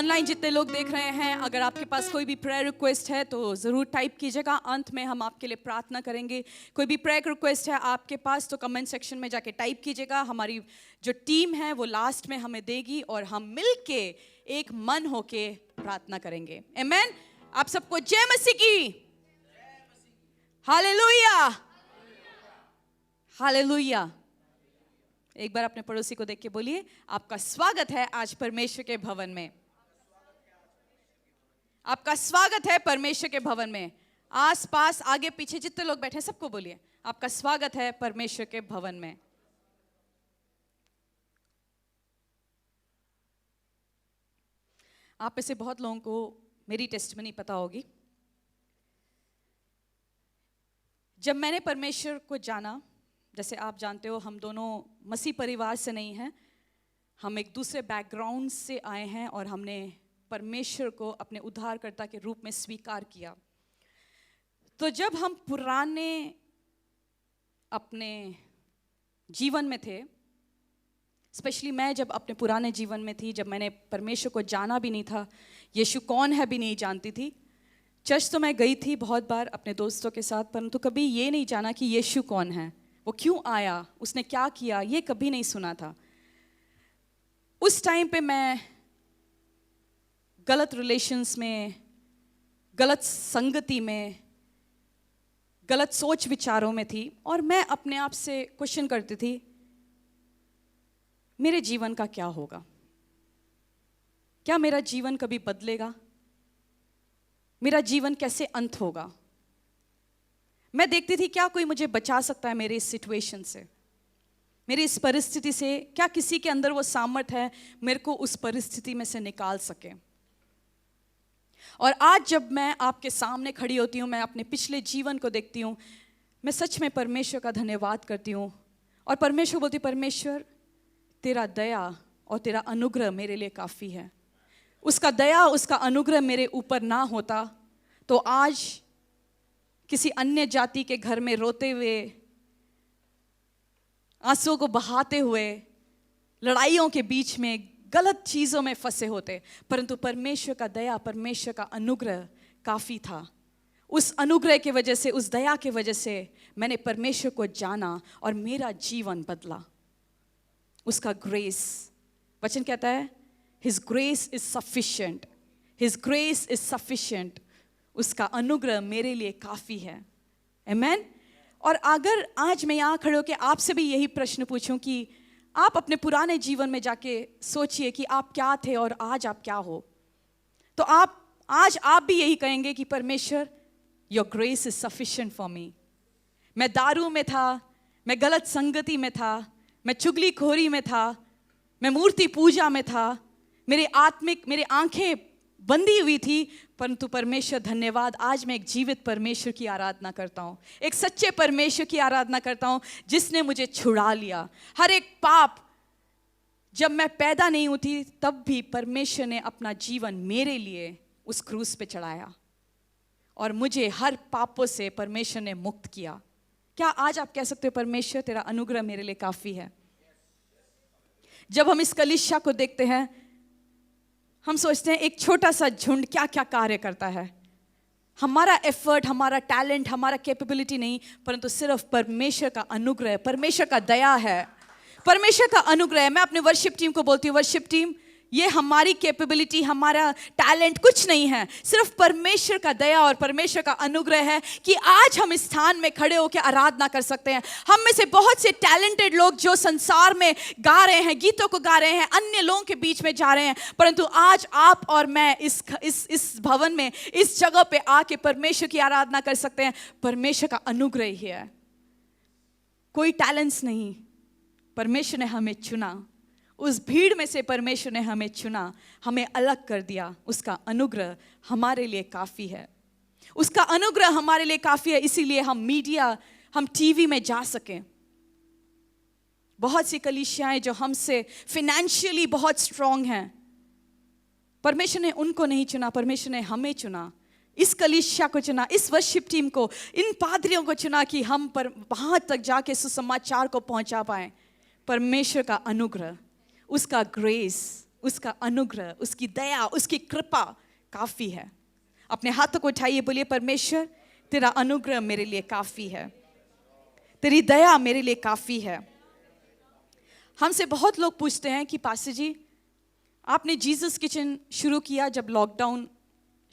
Online जितने लोग देख रहे हैं, अगर आपके पास कोई भी प्रेयर रिक्वेस्ट है तो ज़रूर टाइप कीजिएगा। अंत में हम आपके लिए प्रार्थना करेंगे। कोई भी प्रेयर रिक्वेस्ट है आपके पास तो कमेंट सेक्शन में जाके टाइप कीजिएगा। हमारी जो टीम है वो लास्ट में हमें देगी और हम मिलके एक मन होके प्रार्थना करेंगे। आमीन। आप सबको जय मसीह की। Hallelujah, hallelujah. एक बार अपने पड़ोसी को देख के बोलिए, आपका स्वागत है आज परमेश्वर के भवन में। आपका स्वागत है परमेश्वर के भवन में। आस पास आगे पीछे जितने लोग बैठे हैं सबको बोलिए, आपका स्वागत है परमेश्वर के भवन में। आप में से बहुत लोगों को मेरी टेस्टिमनी पता होगी। जब मैंने परमेश्वर को जाना, जैसे आप जानते हो हम दोनों मसीह परिवार से नहीं हैं, हम एक दूसरे बैकग्राउंड से आए हैं और हमने परमेश्वर को अपने उद्धारकर्ता के रूप में स्वीकार किया। तो जब हम पुराने अपने जीवन में थे, स्पेशली मैं जब अपने पुराने जीवन में थी, जब मैंने परमेश्वर को जाना भी नहीं था, यीशु कौन है भी नहीं जानती थी। चर्च तो मैं गई थी बहुत बार अपने दोस्तों के साथ, परंतु कभी ये नहीं जाना कि यीशु कौन है, वो क्यों आया, उसने क्या किया, ये कभी नहीं सुना था। उस टाइम पे मैं गलत रिलेशंस में, गलत संगति में, गलत सोच विचारों में थी और मैं अपने आप से क्वेश्चन करती थी, मेरे जीवन का क्या होगा? क्या मेरा जीवन कभी बदलेगा? मेरा जीवन कैसे अंत होगा? मैं देखती थी क्या कोई मुझे बचा सकता है मेरे इस सिचुएशन से, मेरी इस परिस्थिति से? क्या किसी के अंदर वो सामर्थ है मेरे को उस परिस्थिति में से निकाल सके? और आज जब मैं आपके सामने खड़ी होती हूँ, मैं अपने पिछले जीवन को देखती हूँ, मैं सच में परमेश्वर का धन्यवाद करती हूँ और परमेश्वर बोलती, परमेश्वर तेरा दया और तेरा अनुग्रह मेरे लिए काफ़ी है। उसका दया, उसका अनुग्रह मेरे ऊपर ना होता तो आज किसी अन्य जाति के घर में रोते हुए, आंसुओं को बहाते हुए, लड़ाइयों के बीच में, गलत चीज़ों में फंसे होते। परंतु परमेश्वर का दया, परमेश्वर का अनुग्रह काफ़ी था। उस अनुग्रह की वजह से, उस दया की वजह से मैंने परमेश्वर को जाना और मेरा जीवन बदला। उसका ग्रेस, वचन कहता है His grace is sufficient. His grace is sufficient. उसका अनुग्रह मेरे लिए काफ़ी है। आमेन। और अगर आज मैं यहाँ खड़े होकर आपसे भी यही प्रश्न पूछूं कि आप अपने पुराने जीवन में जाके सोचिए कि आप क्या थे और आज आप क्या हो, तो आज आप भी यही कहेंगे कि परमेश्वर, Your grace is sufficient for me. मैं दारू में था, मैं गलत संगति में था, मैं चुगलीखोरी में था, मैं मूर्ति पूजा में था, मेरी आंखें बंदी हुई थी, परंतु परमेश्वर धन्यवाद, आज मैं एक जीवित परमेश्वर की आराधना करता हूँ, एक सच्चे परमेश्वर की आराधना करता हूँ जिसने मुझे छुड़ा लिया। हर एक पाप, जब मैं पैदा नहीं हुई थी तब भी परमेश्वर ने अपना जीवन मेरे लिए उस क्रूस पे चढ़ाया और मुझे हर पापों से परमेश्वर ने मुक्त किया। क्या आज आप कह सकते हो परमेश्वर तेरा अनुग्रह मेरे लिए काफ़ी है? जब हम इस कलीसिया को देखते हैं, हम सोचते हैं एक छोटा सा झुंड क्या क्या कार्य करता है। हमारा एफर्ट, हमारा टैलेंट, हमारा कैपेबिलिटी नहीं, परंतु सिर्फ परमेश्वर का अनुग्रह, परमेश्वर का दया है, परमेश्वर का अनुग्रह है। मैं अपने वर्शिप टीम को बोलती हूँ, वर्शिप टीम, ये हमारी कैपेबिलिटी, हमारा टैलेंट कुछ नहीं है, सिर्फ परमेश्वर का दया और परमेश्वर का अनुग्रह है कि आज हम इस स्थान में खड़े होकर आराधना कर सकते हैं। हम में से बहुत से टैलेंटेड लोग जो संसार में गा रहे हैं, गीतों को गा रहे हैं, अन्य लोगों के बीच में जा रहे हैं, परंतु आज आप और मैं इस भवन में, इस जगह पे आके परमेश्वर की आराधना कर सकते हैं। परमेश्वर का अनुग्रह ही है, कोई टैलेंट्स नहीं। परमेश्वर ने हमें चुना, उस भीड़ में से परमेश्वर ने हमें चुना, हमें अलग कर दिया। उसका अनुग्रह हमारे लिए काफ़ी है, उसका अनुग्रह हमारे लिए काफ़ी है। इसीलिए हम मीडिया, हम टीवी में जा सकें। बहुत सी कलीसियाएं जो हमसे फिनेंशियली बहुत स्ट्रांग हैं, परमेश्वर ने उनको नहीं चुना, परमेश्वर ने हमें चुना, इस कलीसिया को चुना, इस वर्शिप टीम को, इन पादरियों को चुना कि हम पर वहाँ तक जाके सुसमाचार को पहुँचा पाएं। परमेश्वर का अनुग्रह, उसका ग्रेस, उसका अनुग्रह, उसकी दया, उसकी कृपा काफी है। अपने हाथों को उठाइए, बोलिए परमेश्वर तेरा अनुग्रह मेरे लिए काफी है, तेरी दया मेरे लिए काफी है। हमसे बहुत लोग पूछते हैं कि पास्टर जी, आपने जीसस किचन शुरू किया जब लॉकडाउन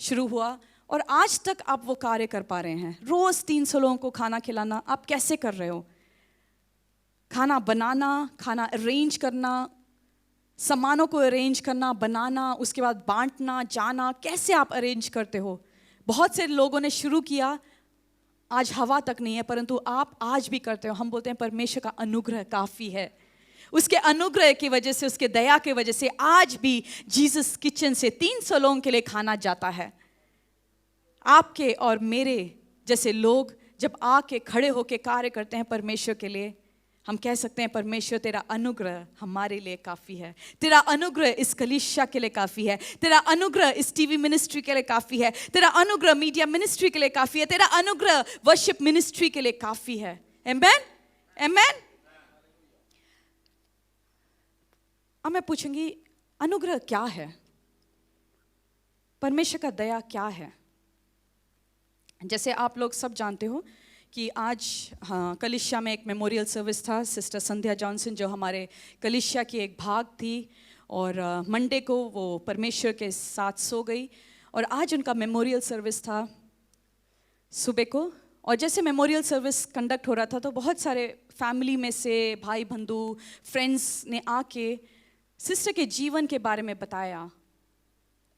शुरू हुआ और आज तक आप वो कार्य कर पा रहे हैं, रोज 300 लोगों को खाना खिलाना, आप कैसे कर रहे हो? खाना बनाना, खाना अरेंज करना, सामानों को अरेंज करना, बनाना, उसके बाद बांटना, जाना, कैसे आप अरेंज करते हो? बहुत से लोगों ने शुरू किया, आज हवा तक नहीं है, परंतु आप आज भी करते हो। हम बोलते हैं परमेश्वर का अनुग्रह काफी है। उसके अनुग्रह की वजह से, उसके दया की वजह से आज भी जीसस किचन से 300 लोगों के लिए खाना जाता है। आपके और मेरे जैसे लोग जब आके खड़े होके कार्य करते हैं परमेश्वर के लिए, हम कह सकते हैं परमेश्वर तेरा अनुग्रह हमारे लिए काफी है, तेरा अनुग्रह इस कलीसिया के लिए काफी है, तेरा अनुग्रह इस टीवी मिनिस्ट्री के लिए काफी है, तेरा अनुग्रह मीडिया मिनिस्ट्री के लिए काफी है, तेरा अनुग्रह वर्शिप मिनिस्ट्री के लिए काफी है। आमेन, आमेन। अब मैं पूछूंगी, अनुग्रह क्या है? परमेश्वर का दया क्या है? जैसे आप लोग सब जानते हो कि आज कलीसिया में एक मेमोरियल सर्विस था। सिस्टर संध्या जॉनसन जो हमारे कलीसिया की एक भाग थी, और मंडे को वो परमेश्वर के साथ सो गई, और आज उनका मेमोरियल सर्विस था सुबह को। और जैसे मेमोरियल सर्विस कंडक्ट हो रहा था तो बहुत सारे फैमिली में से भाई बंधु फ्रेंड्स ने आके सिस्टर के जीवन के बारे में बताया,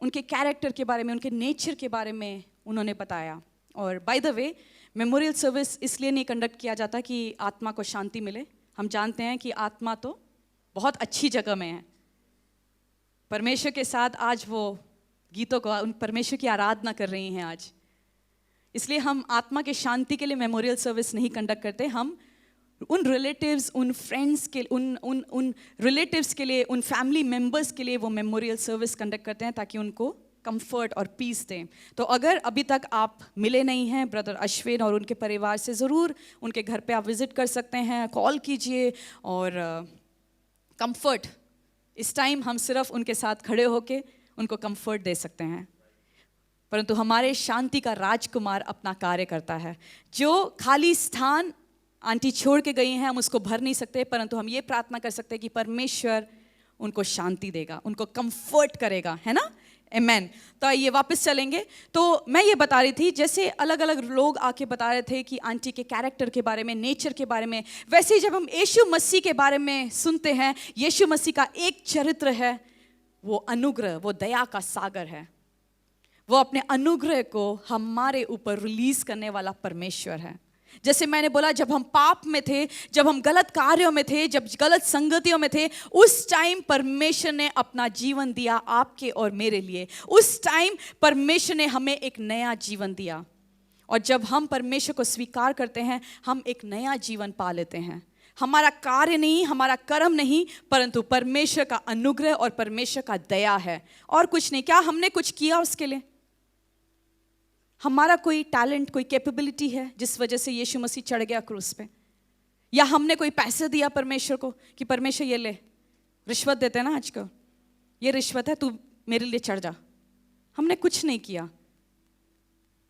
उनके कैरेक्टर के बारे में, उनके नेचर के बारे में उन्होंने बताया। और by the way, memorial service इसलिए नहीं कंडक्ट किया जाता कि आत्मा को शांति मिले। हम जानते हैं कि आत्मा तो बहुत अच्छी जगह में है, परमेश्वर के साथ आज वो गीतों को, उन परमेश्वर की आराधना कर रही हैं आज। इसलिए हम आत्मा के शांति के लिए मेमोरियल सर्विस नहीं कंडक्ट करते। हम उन रिलेटिव्स, उन फ्रेंड्स के, उन रिलेटिव्स के लिए, उन फैमिली मेंबर्स के लिए वो मेमोरियल सर्विस कंडक्ट करते हैं ताकि उनको कंफर्ट और पीस दें। तो अगर अभी तक आप मिले नहीं हैं ब्रदर अश्विन और उनके परिवार से, ज़रूर उनके घर पे आप विज़िट कर सकते हैं, कॉल कीजिए। और कंफर्ट, इस टाइम हम सिर्फ उनके साथ खड़े होके उनको कंफर्ट दे सकते हैं, परंतु हमारे शांति का राजकुमार अपना कार्य करता है। जो खाली स्थान आंटी छोड़ के गई हैं, हम उसको भर नहीं सकते, परंतु हम ये प्रार्थना कर सकते हैं कि परमेश्वर उनको शांति देगा, उनको कंफर्ट करेगा, है ना? आमेन। तो ये वापस चलेंगे। तो मैं ये बता रही थी, जैसे अलग अलग लोग आके बता रहे थे कि आंटी के कैरेक्टर के बारे में, नेचर के बारे में, वैसे ही जब हम यीशु मसीह के बारे में सुनते हैं, यीशु मसीह का एक चरित्र है, वो अनुग्रह, वो दया का सागर है। वो अपने अनुग्रह को हमारे ऊपर रिलीज करने वाला परमेश्वर है। जैसे मैंने बोला, जब हम पाप में थे, जब हम गलत कार्यों में थे, जब गलत संगतियों में थे, उस टाइम परमेश्वर ने अपना जीवन दिया आपके और मेरे लिए। उस टाइम परमेश्वर ने हमें एक नया जीवन दिया, और जब हम परमेश्वर को स्वीकार करते हैं, हम एक नया जीवन पा लेते हैं। हमारा कार्य नहीं, हमारा कर्म नहीं, परंतु परमेश्वर का अनुग्रह और परमेश्वर का दया है, और कुछ नहीं। क्या हमने कुछ किया उसके लिए? हमारा कोई टैलेंट, कोई कैपेबिलिटी है जिस वजह से यीशु मसीह चढ़ गया क्रूस पे? या हमने कोई पैसे दिया परमेश्वर को कि परमेश्वर ये ले, रिश्वत देते हैं ना आजकल, ये रिश्वत है, तू मेरे लिए चढ़ जा? हमने कुछ नहीं किया।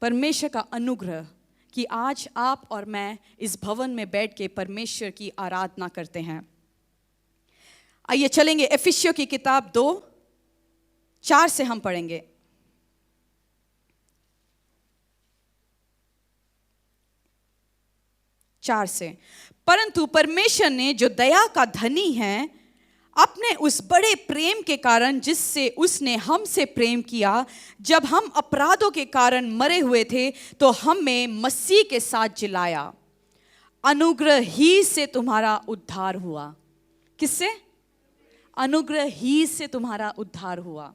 परमेश्वर का अनुग्रह कि आज आप और मैं इस भवन में बैठ के परमेश्वर की आराधना करते हैं। आइए चलेंगे, एफिसियों की किताब 2:4 से हम पढ़ेंगे। परंतु परमेश्वर ने जो दया का धनी है, अपने उस बड़े प्रेम के कारण जिससे उसने हमसे प्रेम किया, जब हम अपराधों के कारण मरे हुए थे, तो हमें मसीह के साथ जिलाया। अनुग्रह ही से तुम्हारा उद्धार हुआ। किससे? अनुग्रह ही से तुम्हारा उद्धार हुआ।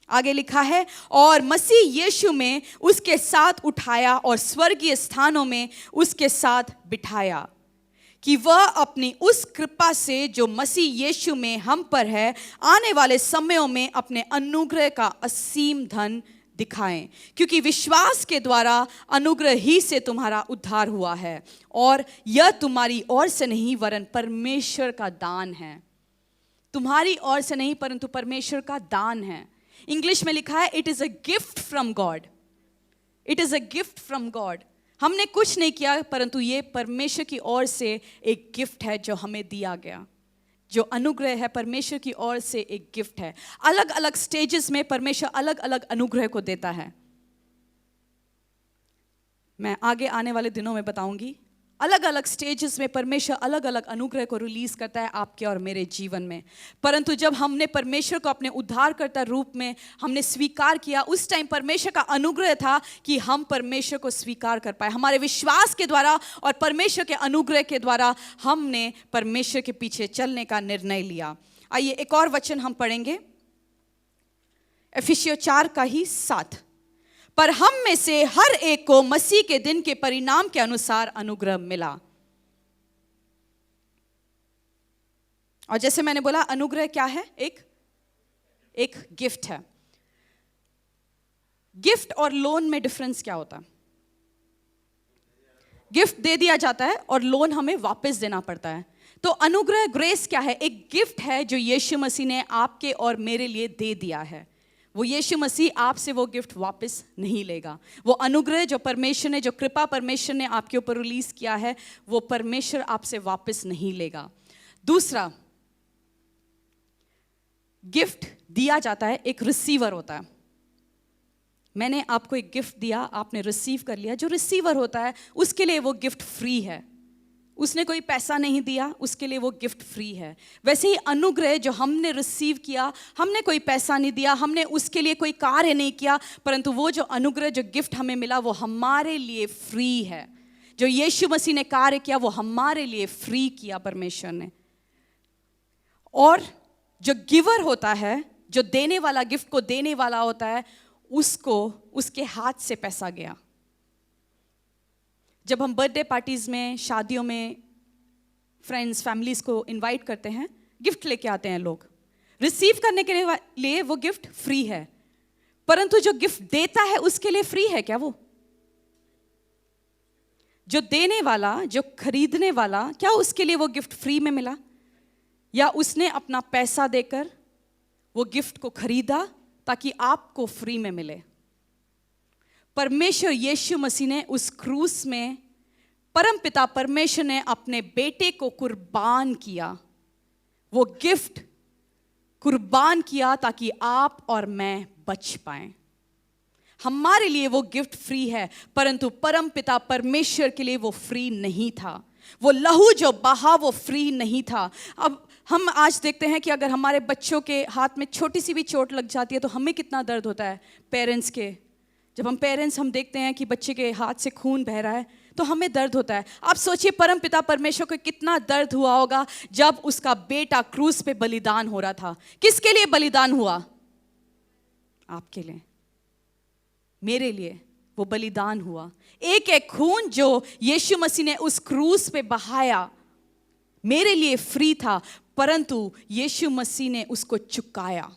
आगे लिखा है, और मसीह यीशु में उसके साथ उठाया और स्वर्गीय स्थानों में उसके साथ बिठाया, कि वह अपनी उस कृपा से जो मसीह यीशु में हम पर है, आने वाले समयों में अपने अनुग्रह का असीम धन दिखाएं। क्योंकि विश्वास के द्वारा अनुग्रह ही से तुम्हारा उद्धार हुआ है, और यह तुम्हारी ओर से नहीं वरन परमेश्वर का दान है। तुम्हारी ओर से नहीं परंतु परमेश्वर का दान है। इंग्लिश में लिखा है it is a gift from God. It is a gift from God. हमने कुछ नहीं किया परंतु ये परमेश्वर की ओर से एक गिफ्ट है जो हमें दिया गया। जो अनुग्रह है परमेश्वर की ओर से एक गिफ्ट है। अलग अलग स्टेजेस में परमेश्वर अलग अलग अनुग्रह को देता है। मैं आगे आने वाले दिनों में बताऊंगी, अलग अलग स्टेजेस में परमेश्वर अलग अलग अनुग्रह को रिलीज करता है आपके और मेरे जीवन में। परंतु जब हमने परमेश्वर को अपने उद्धारकर्ता रूप में हमने स्वीकार किया, उस टाइम परमेश्वर का अनुग्रह था कि हम परमेश्वर को स्वीकार कर पाए। हमारे विश्वास के द्वारा और परमेश्वर के अनुग्रह के द्वारा हमने परमेश्वर के पीछे चलने का निर्णय लिया। आइए एक और वचन हम पढ़ेंगे, इफिसियों 4 का ही 7। पर हम में से हर एक को मसीह के दिन के परिणाम के अनुसार अनुग्रह मिला। और जैसे मैंने बोला अनुग्रह क्या है, एक गिफ्ट है। गिफ्ट और लोन में डिफरेंस क्या होता है? गिफ्ट दे दिया जाता है और लोन हमें वापस देना पड़ता है। तो अनुग्रह ग्रेस क्या है? एक गिफ्ट है जो यीशु मसीह ने आपके और मेरे लिए दे दिया है। वो यीशु मसीह आपसे वो गिफ्ट वापस नहीं लेगा। वो अनुग्रह जो परमेश्वर ने, जो कृपा परमेश्वर ने आपके ऊपर रिलीज किया है, वो परमेश्वर आपसे वापस नहीं लेगा। दूसरा, गिफ्ट दिया जाता है, एक रिसीवर होता है। मैंने आपको एक गिफ्ट दिया, आपने रिसीव कर लिया। जो रिसीवर होता है उसके लिए वो गिफ्ट फ्री है। उसने कोई पैसा नहीं दिया, उसके लिए वो गिफ्ट फ्री है। वैसे ही अनुग्रह जो हमने रिसीव किया, हमने कोई पैसा नहीं दिया, हमने उसके लिए कोई कार्य नहीं किया, परंतु वो जो अनुग्रह, जो गिफ्ट हमें मिला, वो हमारे लिए फ्री है। जो यीशु मसीह ने कार्य किया वो हमारे लिए फ्री किया परमेश्वर ने। और जो गिवर होता है, जो देने वाला, गिफ्ट को देने वाला होता है, उसको उसके हाथ से पैसा गया। जब हम बर्थडे पार्टीज में, शादियों में फ्रेंड्स, फैमिलीज को इनवाइट करते हैं, गिफ्ट लेके आते हैं लोग। रिसीव करने के लिए वो गिफ्ट फ्री है, परंतु जो गिफ्ट देता है उसके लिए फ्री है क्या? वो जो देने वाला, जो खरीदने वाला, क्या उसके लिए वो गिफ्ट फ्री में मिला? या उसने अपना पैसा देकर वो गिफ्ट को खरीदा ताकि आपको फ्री में मिले? परमेश्वर यीशु मसीह ने उस क्रूस में, परमपिता परमेश्वर ने अपने बेटे को कुर्बान किया। वो गिफ्ट कुर्बान किया ताकि आप और मैं बच पाएं। हमारे लिए वो गिफ्ट फ्री है, परंतु परमपिता परमेश्वर के लिए वो फ्री नहीं था। वो लहू जो बहा वो फ्री नहीं था। अब हम आज देखते हैं कि अगर हमारे बच्चों के हाथ में छोटी सी भी चोट लग जाती है तो हमें कितना दर्द होता है। पेरेंट्स के, जब हम देखते हैं कि बच्चे के हाथ से खून बह रहा है तो हमें दर्द होता है। आप सोचिए परमपिता परमेश्वर को कितना दर्द हुआ होगा जब उसका बेटा क्रूस पे बलिदान हो रहा था। किसके लिए बलिदान हुआ? आपके लिए, मेरे लिए वो बलिदान हुआ। एक एक खून जो यीशु मसीह ने उस क्रूस पे बहाया मेरे लिए फ्री था, परंतु यीशु मसीह ने उसको चुकाया।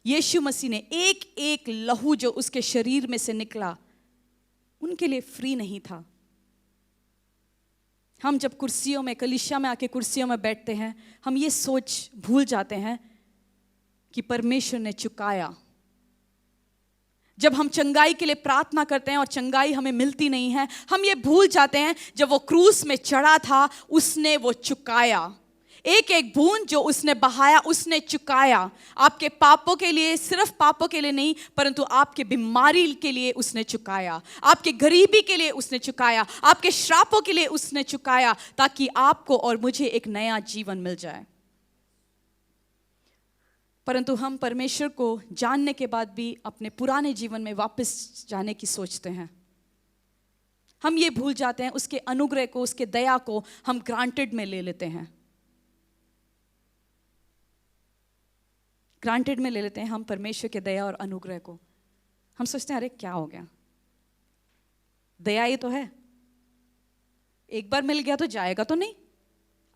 यीशु मसीह ने एक एक लहू जो उसके शरीर में से निकला उनके लिए फ्री नहीं था। हम जब कुर्सियों में, कलीसिया में आके कुर्सियों में बैठते हैं, हम ये सोच भूल जाते हैं कि परमेश्वर ने चुकाया। जब हम चंगाई के लिए प्रार्थना करते हैं और चंगाई हमें मिलती नहीं है, हम ये भूल जाते हैं जब वो क्रूस में चढ़ा था उसने वो चुकाया। एक एक बूंद जो उसने बहाया उसने चुकाया। आपके पापों के लिए, सिर्फ पापों के लिए नहीं, परंतु आपके बीमारी के लिए उसने चुकाया, आपके गरीबी के लिए उसने चुकाया, आपके श्रापों के लिए उसने चुकाया, ताकि आपको और मुझे एक नया जीवन मिल जाए। परंतु हम परमेश्वर को जानने के बाद भी अपने पुराने जीवन में वापस जाने की सोचते हैं। हम ये भूल जाते हैं, उसके अनुग्रह को, उसके दया को हम ग्रांटेड में ले लेते हैं। ग्रांटेड में ले लेते हैं हम परमेश्वर के दया और अनुग्रह को। हम सोचते हैं अरे क्या हो गया, दया ये तो है, एक बार मिल गया तो जाएगा तो नहीं।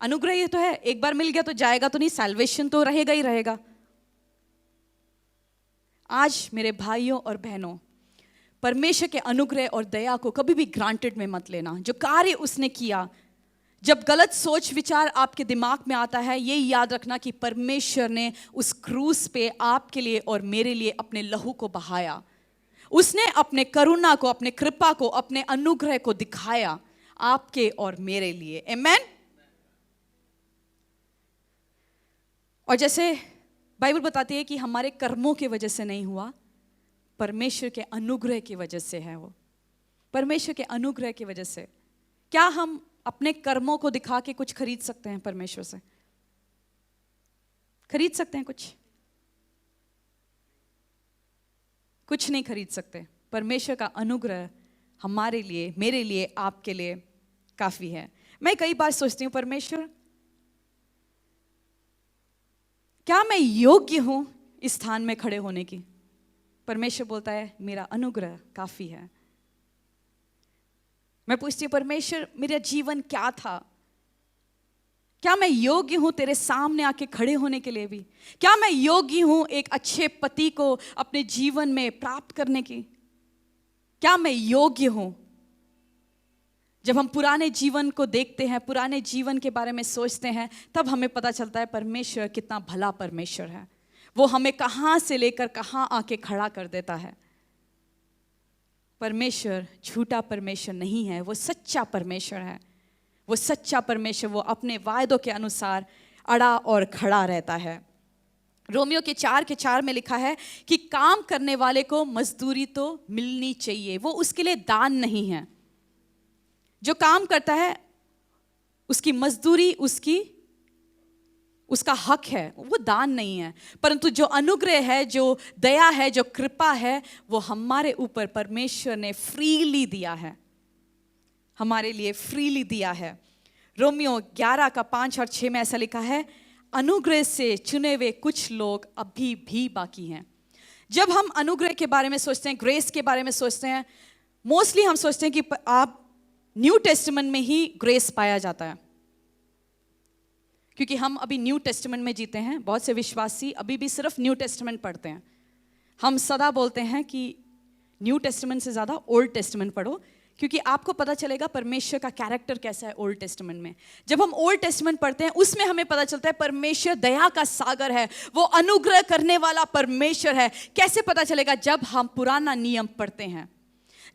अनुग्रह ये तो है, एक बार मिल गया तो जाएगा तो नहीं, सैल्वेशन तो रहेगा ही रहेगा। आज मेरे भाइयों और बहनों, परमेश्वर के अनुग्रह और दया को कभी भी ग्रांटेड में मत लेना। जो कार्य उसने किया, जब गलत सोच विचार आपके दिमाग में आता है, ये याद रखना कि परमेश्वर ने उस क्रूस पे आपके लिए और मेरे लिए अपने लहू को बहाया। उसने अपने करुणा को, अपने कृपा को, अपने अनुग्रह को दिखाया आपके और मेरे लिए। आमेन। और जैसे बाइबल बताती है कि हमारे कर्मों की वजह से नहीं हुआ, परमेश्वर के अनुग्रह की वजह से है वो। परमेश्वर के अनुग्रह की वजह से। क्या हम अपने कर्मों को दिखा के कुछ खरीद सकते हैं परमेश्वर से? खरीद सकते हैं कुछ? कुछ नहीं खरीद सकते। परमेश्वर का अनुग्रह हमारे लिए, मेरे लिए, आपके लिए काफी है। मैं कई बार सोचती हूँ, परमेश्वर क्या मैं योग्य हूं इस स्थान में खड़े होने की? परमेश्वर बोलता है मेरा अनुग्रह काफी है। मैं पूछती हूँ, परमेश्वर मेरा जीवन क्या था? क्या मैं योग्य हूं तेरे सामने आके खड़े होने के लिए भी? क्या मैं योग्य हूं एक अच्छे पति को अपने जीवन में प्राप्त करने की? क्या मैं योग्य हूं? जब हम पुराने जीवन को देखते हैं, पुराने जीवन के बारे में सोचते हैं, तब हमें पता चलता है परमेश्वर कितना भला परमेश्वर है। वो हमें कहां से लेकर कहां आके खड़ा कर देता है। परमेश्वर झूठा परमेश्वर नहीं है, वो सच्चा परमेश्वर है। वो सच्चा परमेश्वर, वो अपने वायदों के अनुसार अड़ा और खड़ा रहता है। रोमियो के 4:4 में लिखा है कि काम करने वाले को मजदूरी तो मिलनी चाहिए, वो उसके लिए दान नहीं है। जो काम करता है उसकी मजदूरी उसका हक है, वो दान नहीं है। परंतु जो अनुग्रह है, जो दया है, जो कृपा है, वो हमारे ऊपर परमेश्वर ने फ्रीली दिया है, हमारे लिए फ्रीली दिया है। रोमियो 11:5 और 6 में ऐसा लिखा है, अनुग्रह से चुने हुए कुछ लोग अभी भी बाकी हैं। जब हम अनुग्रह के बारे में सोचते हैं, ग्रेस के बारे में सोचते हैं, मोस्टली हम सोचते हैं कि आप न्यू टेस्टामेंट में ही ग्रेस पाया जाता है, क्योंकि हम अभी न्यू टेस्टामेंट में जीते हैं। बहुत से विश्वासी अभी भी सिर्फ न्यू टेस्टामेंट पढ़ते हैं। हम सदा बोलते हैं कि न्यू टेस्टामेंट से ज़्यादा ओल्ड टेस्टामेंट पढ़ो, क्योंकि आपको पता चलेगा परमेश्वर का कैरेक्टर कैसा है ओल्ड टेस्टामेंट में। जब हम ओल्ड टेस्टामेंट पढ़ते हैं, उसमें हमें पता चलता है परमेश्वर दया का सागर है, वो अनुग्रह करने वाला परमेश्वर है। कैसे पता चलेगा? जब हम पुराना नियम पढ़ते हैं।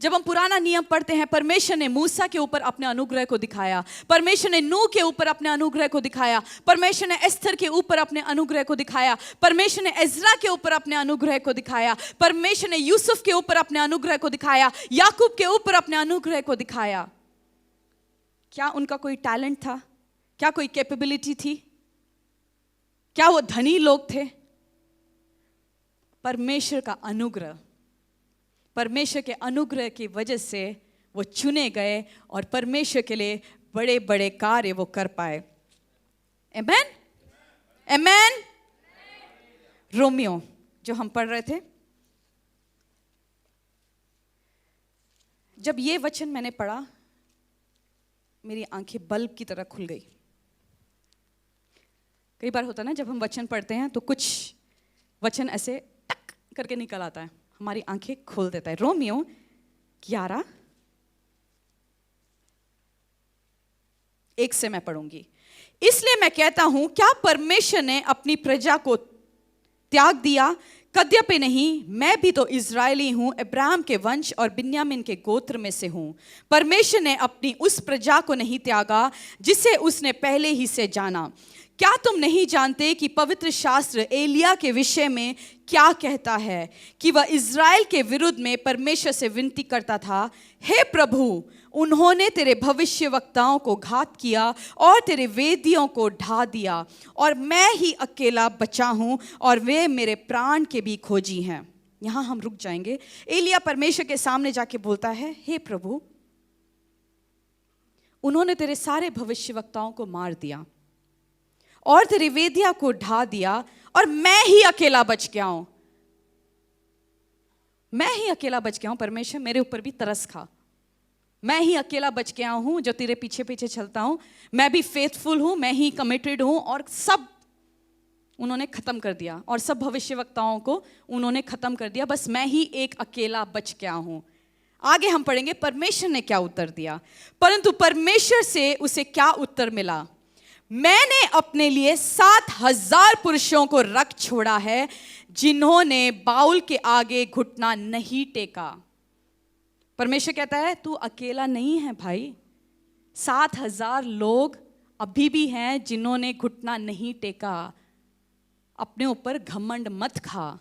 जब हम पुराना नियम पढ़ते हैं, परमेश्वर ने मूसा के ऊपर अपने अनुग्रह को दिखाया, परमेश्वर ने नूह के ऊपर अपने अनुग्रह को दिखाया, परमेश्वर ने एस्थर के ऊपर अपने अनुग्रह को दिखाया, परमेश्वर ने एज्रा के ऊपर अपने अनुग्रह को दिखाया, परमेश्वर ने यूसुफ के ऊपर अपने अनुग्रह को दिखाया, याकूब के ऊपर अपने अनुग्रह को दिखाया। क्या उनका कोई टैलेंट था? क्या कोई कैपेबिलिटी थी? क्या वो धनी लोग थे? परमेश्वर का अनुग्रह, परमेश्वर के अनुग्रह की वजह से वो चुने गए और परमेश्वर के लिए बड़े बड़े कार्य वो कर पाए। आमेन, आमेन। रोमियो जो हम पढ़ रहे थे, जब ये वचन मैंने पढ़ा, मेरी आंखें बल्ब की तरह खुल गई। कई बार होता है ना, जब हम वचन पढ़ते हैं तो कुछ वचन ऐसे टक करके निकल आता है, हमारी आंखें खोल देता है। रोमियो 11:1 से मैं पढ़ूंगी। इसलिए मैं कहता हूं, क्या परमेश्वर ने अपनी प्रजा को त्याग दिया? कद्यपि नहीं, मैं भी तो इजरायली हूं, अब्राहम के वंश और बिन्यामीन के गोत्र में से हूं। परमेश्वर ने अपनी उस प्रजा को नहीं त्यागा जिसे उसने पहले ही से जाना। क्या तुम नहीं जानते कि पवित्र शास्त्र एलिया के विषय में क्या कहता है कि वह इज़राइल के विरुद्ध में परमेश्वर से विनती करता था, हे प्रभु, उन्होंने तेरे भविष्यवक्ताओं को घात किया और तेरे वेदियों को ढा दिया, और मैं ही अकेला बचा हूं और वे मेरे प्राण के भी खोजी हैं। यहां हम रुक जाएंगे। एलिया परमेश्वर के सामने जाके बोलता है, हे प्रभु, उन्होंने तेरे सारे भविष्यवक्ताओं को मार दिया और तेरी वेदियां को ढा दिया, और मैं ही अकेला बच गया हूं। मैं ही अकेला बच गया हूं। परमेश्वर, मेरे ऊपर भी तरस खा। मैं ही अकेला बच गया हूं जो तेरे पीछे पीछे चलता हूं। मैं भी फेथफुल हूं, मैं ही कमिटेड हूं, और सब उन्होंने खत्म कर दिया, और सब भविष्यवक्ताओं को उन्होंने खत्म कर दिया। बस मैं ही एक अकेला बच गया हूं। आगे हम पढ़ेंगे परमेश्वर ने क्या उत्तर दिया। परंतु परमेश्वर से उसे क्या उत्तर मिला? मैंने अपने लिए 7,000 पुरुषों को रख छोड़ा है जिन्होंने बाउल के आगे घुटना नहीं टेका। परमेश्वर कहता है तू अकेला नहीं है भाई, 7,000 लोग अभी भी हैं जिन्होंने घुटना नहीं टेका। अपने ऊपर घमंड मत खा,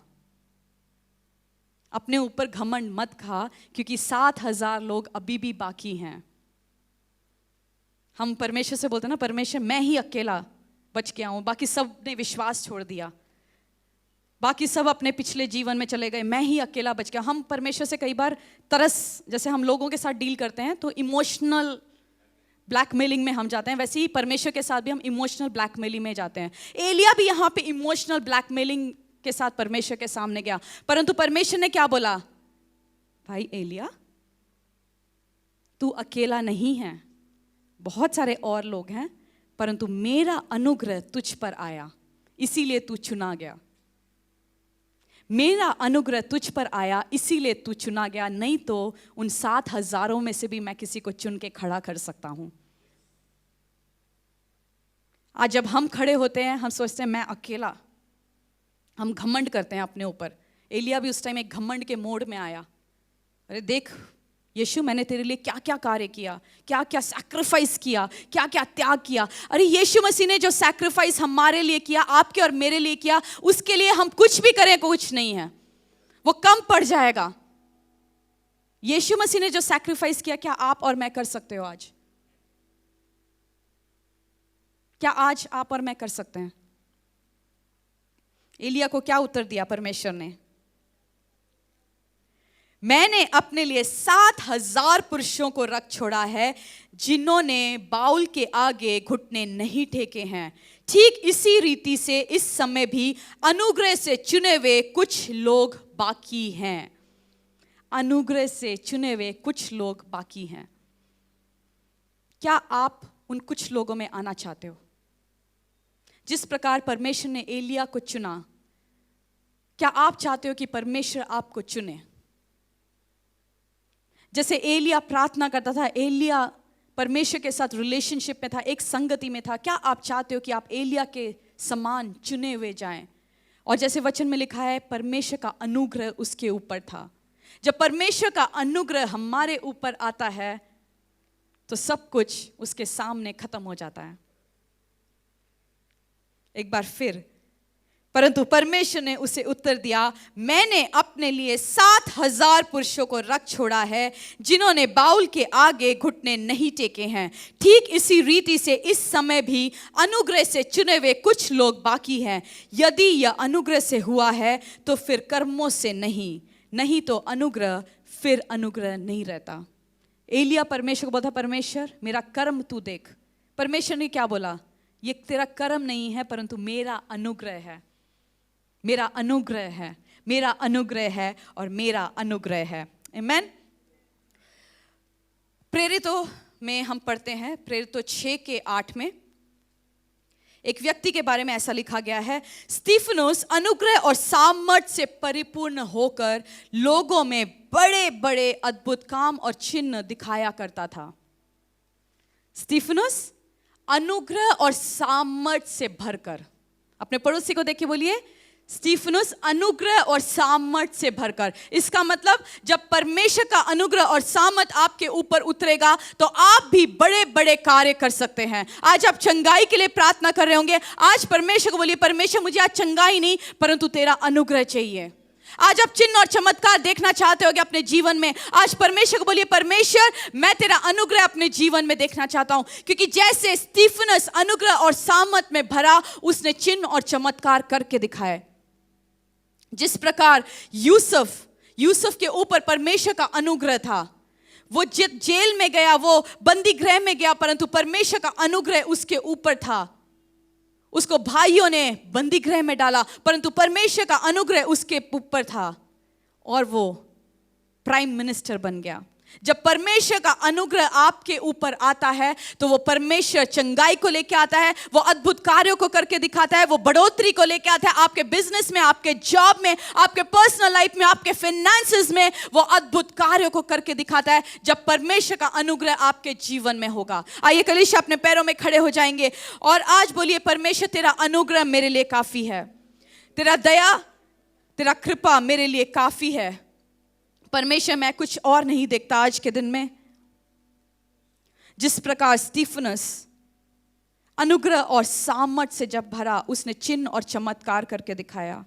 अपने ऊपर घमंड मत खा, क्योंकि 7,000 लोग अभी भी बाकी हैं। हम परमेश्वर से बोलते हैं ना, परमेश्वर मैं ही अकेला बच गया हूं, बाकी सब ने विश्वास छोड़ दिया, बाकी सब अपने पिछले जीवन में चले गए, मैं ही अकेला बच गया। हम परमेश्वर से कई बार तरस, जैसे हम लोगों के साथ डील करते हैं तो इमोशनल ब्लैकमेलिंग में हम जाते हैं, वैसे ही परमेश्वर के साथ भी हम इमोशनल ब्लैकमेलिंग में जाते हैं। एलिया भी यहाँ पे इमोशनल ब्लैकमेलिंग के साथ परमेश्वर के सामने गया, परंतु परमेश्वर ने क्या बोला? भाई एलिया, तू अकेला नहीं है, बहुत सारे और लोग हैं, परंतु मेरा अनुग्रह तुझ पर आया, इसीलिए तू चुना गया। मेरा अनुग्रह तुझ पर आया इसीलिए तू चुना गया, नहीं तो उन 7,000 में से भी मैं किसी को चुन के खड़ा कर सकता हूं। आज जब हम खड़े होते हैं हम सोचते हैं मैं अकेला, हम घमंड करते हैं अपने ऊपर। एलिया भी उस टाइम एक घमंड के मोड में आया। अरे देख यीशु, मैंने तेरे लिए क्या क्या कार्य किया, क्या क्या सैक्रिफाइस किया, क्या क्या त्याग किया। अरे यीशु मसीह ने जो सैक्रिफाइस हमारे लिए किया, आपके और मेरे लिए किया, उसके लिए हम कुछ भी करें कुछ नहीं है, वो कम पड़ जाएगा। यीशु मसीह ने जो सैक्रिफाइस किया, क्या आप और मैं कर सकते हो आज? क्या आज आप और मैं कर सकते हैं? एलिया को क्या उत्तर दिया परमेश्वर ने? मैंने अपने लिए 7,000 पुरुषों को रख छोड़ा है जिन्होंने बाउल के आगे घुटने नहीं टेके हैं। ठीक इसी रीति से इस समय भी अनुग्रह से चुने हुए कुछ लोग बाकी हैं। अनुग्रह से चुने हुए कुछ लोग बाकी हैं। क्या आप उन कुछ लोगों में आना चाहते हो? जिस प्रकार परमेश्वर ने एलिया को चुना, क्या आप चाहते हो कि परमेश्वर आपको चुने? जैसे एलिया प्रार्थना करता था, एलिया परमेश्वर के साथ रिलेशनशिप में था, एक संगति में था। क्या आप चाहते हो कि आप एलिया के समान चुने हुए जाएं? और जैसे वचन में लिखा है, परमेश्वर का अनुग्रह उसके ऊपर था। जब परमेश्वर का अनुग्रह हमारे ऊपर आता है तो सब कुछ उसके सामने खत्म हो जाता है। एक बार फिर, परंतु परमेश्वर ने उसे उत्तर दिया, मैंने अपने लिए 7,000 पुरुषों को रख छोड़ा है जिन्होंने बाउल के आगे घुटने नहीं टेके हैं। ठीक इसी रीति से इस समय भी अनुग्रह से चुने हुए कुछ लोग बाकी हैं। यदि यह अनुग्रह से हुआ है तो फिर कर्मों से नहीं, नहीं तो अनुग्रह फिर अनुग्रह नहीं रहता। एलिया परमेश्वर को बोलता, परमेश्वर मेरा कर्म तू देख। परमेश्वर ने क्या बोला? ये तेरा कर्म नहीं है परंतु मेरा अनुग्रह है, मेरा अनुग्रह है, मेरा अनुग्रह है और मेरा अनुग्रह है। आमीन। प्रेरितों में हम पढ़ते हैं, प्रेरितों 6:8 में एक व्यक्ति के बारे में ऐसा लिखा गया है, स्तिफनुस अनुग्रह और सामर्थ से परिपूर्ण होकर लोगों में बड़े बड़े अद्भुत काम और चिन्ह दिखाया करता था। स्तिफनुस अनुग्रह और सामर्थ से भरकर, अपने पड़ोसी को देख के बोलिए, स्तिफनुस अनुग्रह और सामर्थ से भरकर। इसका मतलब जब परमेश्वर का अनुग्रह और सामर्थ आपके ऊपर उतरेगा तो आप भी बड़े बड़े कार्य कर सकते हैं। आज आप चंगाई के लिए प्रार्थना कर रहे होंगे, आज परमेश्वर को बोलिए, परमेश्वर मुझे आज चंगाई नहीं परंतु तेरा अनुग्रह चाहिए। आज आप चिन्ह और चमत्कार देखना चाहते होगे अपने जीवन में, आज परमेश्वर को बोलिए, परमेश्वर मैं तेरा अनुग्रह अपने जीवन में देखना चाहता हूं। क्योंकि जैसे स्तिफनुस अनुग्रह और सामर्थ में भरा, उसने चिन्ह और चमत्कार करके दिखाए। जिस प्रकार यूसुफ के ऊपर परमेश्वर का अनुग्रह था, वो जेल में गया, वो बंदी गृह में गया, परंतु परमेश्वर का अनुग्रह उसके ऊपर था। उसको भाइयों ने बंदी गृह में डाला परंतु परमेश्वर का अनुग्रह उसके ऊपर था और वो प्राइम मिनिस्टर बन गया। जब परमेश्वर का अनुग्रह आपके ऊपर आता है तो वो परमेश्वर चंगाई को लेके आता है, वो अद्भुत कार्यों को करके दिखाता है, वो बढ़ोतरी को लेके आता है आपके बिजनेस में, आपके जॉब में, आपके पर्सनल लाइफ में, आपके फाइनेंसेस में। वो अद्भुत कार्यों को करके दिखाता है जब परमेश्वर का अनुग्रह आपके जीवन में होगा। आइए कलीसिया अपने पैरों में खड़े हो जाएंगे और आज बोलिए, परमेश्वर तेरा अनुग्रह मेरे लिए काफी है, तेरा दया, तेरा कृपा मेरे लिए काफी है। परमेश्वर मैं कुछ और नहीं देखता आज के दिन में। जिस प्रकार स्टीफनस अनुग्रह और सामर्थ से जब भरा, उसने चिन्ह और चमत्कार करके दिखाया।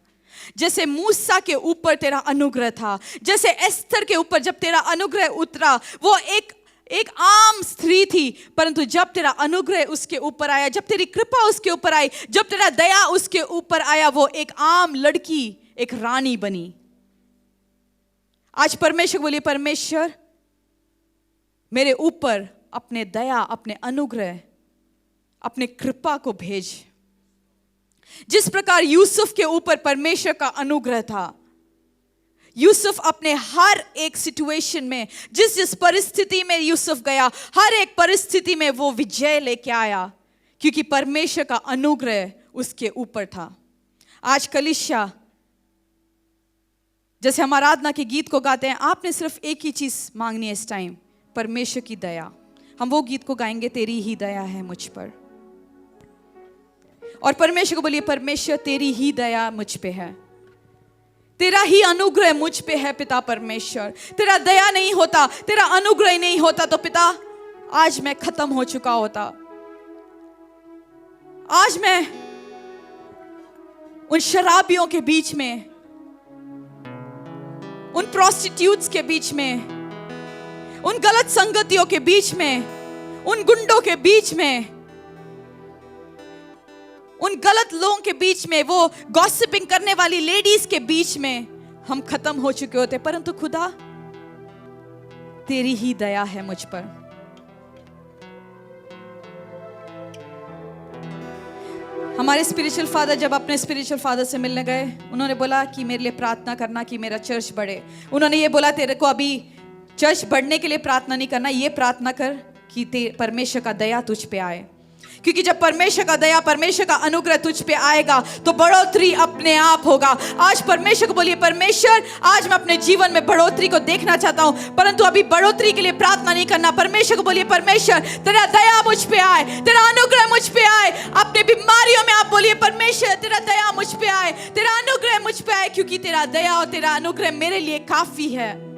जैसे मूसा के ऊपर तेरा अनुग्रह था, जैसे एस्थर के ऊपर जब तेरा अनुग्रह उतरा, वो एक आम स्त्री थी, परंतु जब तेरा अनुग्रह उसके ऊपर आया, जब तेरी कृपा उसके ऊपर आई, जब तेरा दया उसके ऊपर आया, वो एक आम लड़की, एक रानी बनी। आज परमेश्वर बोलिए, परमेश्वर मेरे ऊपर अपने दया, अपने अनुग्रह, अपने कृपा को भेज। जिस प्रकार यूसुफ के ऊपर परमेश्वर का अनुग्रह था, यूसुफ अपने हर एक सिचुएशन में, जिस परिस्थिति में यूसुफ गया, हर एक परिस्थिति में वो विजय लेके आया, क्योंकि परमेश्वर का अनुग्रह उसके ऊपर था। आज कलीसिया, जैसे हम आराधना के गीत को गाते हैं, आपने सिर्फ एक ही चीज मांगनी है इस टाइम, परमेश्वर की दया। हम वो गीत को गाएंगे, तेरी ही दया है मुझ पर। और परमेश्वर को बोलिए, परमेश्वर तेरी ही दया मुझ पे है, तेरा ही अनुग्रह मुझ पे है पिता परमेश्वर। तेरा दया नहीं होता, तेरा अनुग्रह नहीं होता तो पिता आज मैं खत्म हो चुका होता। आज मैं उन शराबियों के बीच में, उन प्रोस्टिट्यूट्स के बीच में, उन गलत संगतियों के बीच में, उन गुंडों के बीच में, उन गलत लोगों के बीच में, वो गॉसिपिंग करने वाली लेडीज के बीच में हम खत्म हो चुके होते। परंतु खुदा तेरी ही दया है मुझ पर। हमारे स्पिरिचुअल फादर जब अपने स्पिरिचुअल फादर से मिलने गए, उन्होंने बोला कि मेरे लिए प्रार्थना करना कि मेरा चर्च बढ़े। उन्होंने ये बोला, तेरे को अभी चर्च बढ़ने के लिए प्रार्थना नहीं करना, ये प्रार्थना कर कि परमेश्वर का दया तुझ पे आए। क्योंकि जब परमेश्वर का दया, परमेश्वर का अनुग्रह तुझ पे आएगा तो बढ़ोतरी अपने आप होगा। आज परमेश्वर को बोलिए, परमेश्वर आज मैं अपने जीवन में बढ़ोतरी को देखना चाहता हूं, परंतु अभी बढ़ोतरी के लिए प्रार्थना नहीं करना। परमेश्वर को बोलिए, परमेश्वर तेरा दया मुझ पे आए, तेरा अनुग्रह मुझ पे आए। अपने बीमारियों में आप बोलिए, परमेश्वर तेरा दया मुझ पे आए, तेरा अनुग्रह मुझ पे आए, क्योंकि तेरा दया और तेरा अनुग्रह मेरे लिए काफी है।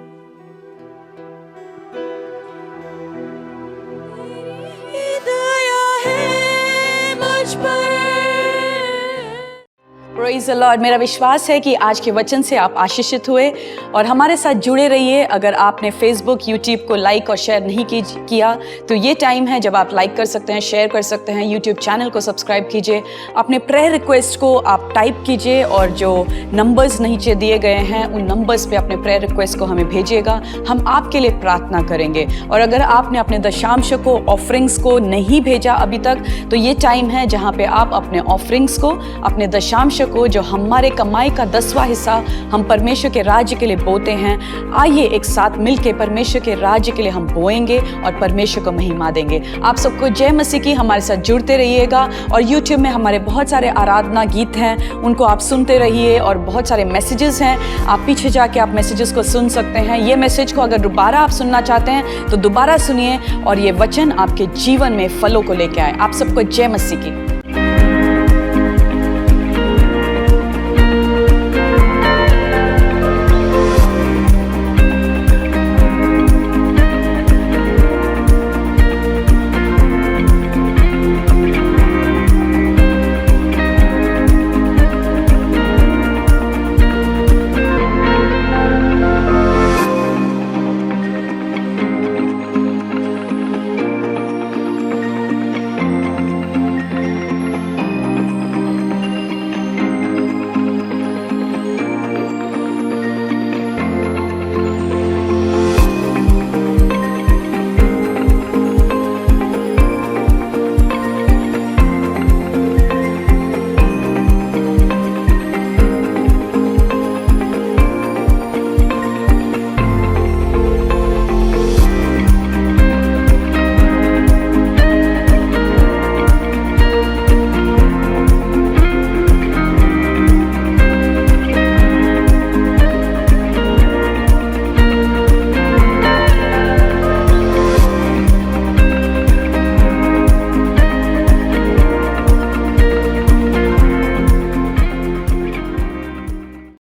Praise the Lord. मेरा विश्वास है कि आज के वचन से आप आशीषित हुए और हमारे साथ जुड़े रहिए। अगर आपने फेसबुक, यूट्यूब को लाइक और शेयर नहीं किया तो ये टाइम है जब आप लाइक कर सकते हैं, शेयर कर सकते हैं। यूट्यूब चैनल को सब्सक्राइब कीजिए, अपने प्रेयर रिक्वेस्ट को आप टाइप कीजिए और जो नंबर्स नीचे दिए गए हैं उन नंबर्स पे अपने प्रेयर रिक्वेस्ट को हमें भेजिएगा, हम आपके लिए प्रार्थना करेंगे। और अगर आपने अपने दशांश को, ऑफरिंग्स को नहीं भेजा अभी तक, तो ये टाइम है जहाँ पे आप अपने ऑफरिंग्स को, अपने दशांश को, जो हमारे कमाई का 10वां हिस्सा हम परमेश्वर के राज्य के लिए बोते हैं, आइए एक साथ मिलके परमेश्वर के राज्य के लिए हम बोएंगे और परमेश्वर को महिमा देंगे। आप सबको जय मसीह की। हमारे साथ जुड़ते रहिएगा और यूट्यूब में हमारे बहुत सारे आराधना गीत हैं, उनको आप सुनते रहिए और बहुत सारे मैसेजेस हैं, आप पीछे जाके आप मैसेजेस को सुन सकते हैं। ये मैसेज को अगर दोबारा आप सुनना चाहते हैं तो दोबारा सुनिए और ये वचन आपके जीवन में फलों को लेके आए। आप सबको जय मसीह की।